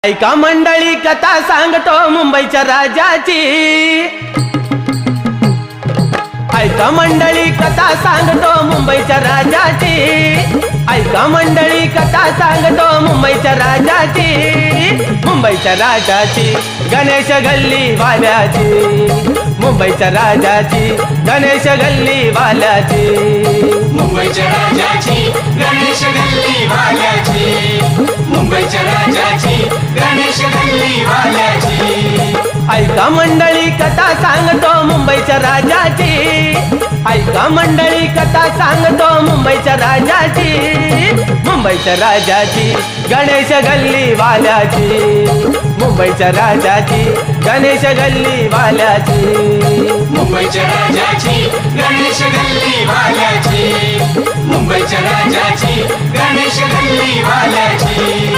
ऐका मंडळी कथा सांगतो मुंबईच्या राजाची। ऐका मंडळी कथा सांगतो मुंबईच्या राजाची। ऐका मंडळी कथा सांगतो मुंबईच्या राजाची। मुंबईच्या राजाची गणेश गल्ली वाल्याची। मुंबईच्या राजाची गणेश गल्ली वाल्याची। मुंबईच्या राजाची गणेश गल्ली वाल्याची। मुंबईच्या राजाची गणेश गल्ली वाल्याची। ऐका मंडळी कथा सांगतो मुंबईच्या राजाची। ऐका मंडळी कथा सांगतो मुंबईच्या राजाची। मुंबईच्या राजाची गणेश गल्ली वाल्याची। मुंबईच्या राजाची गणेश गल्ली वाल्याची। मुंबईच्या राजाची गणेश गल्ली वाल्याची। मुंबईच्या राजाची गणेश गल्ली वाल्याची।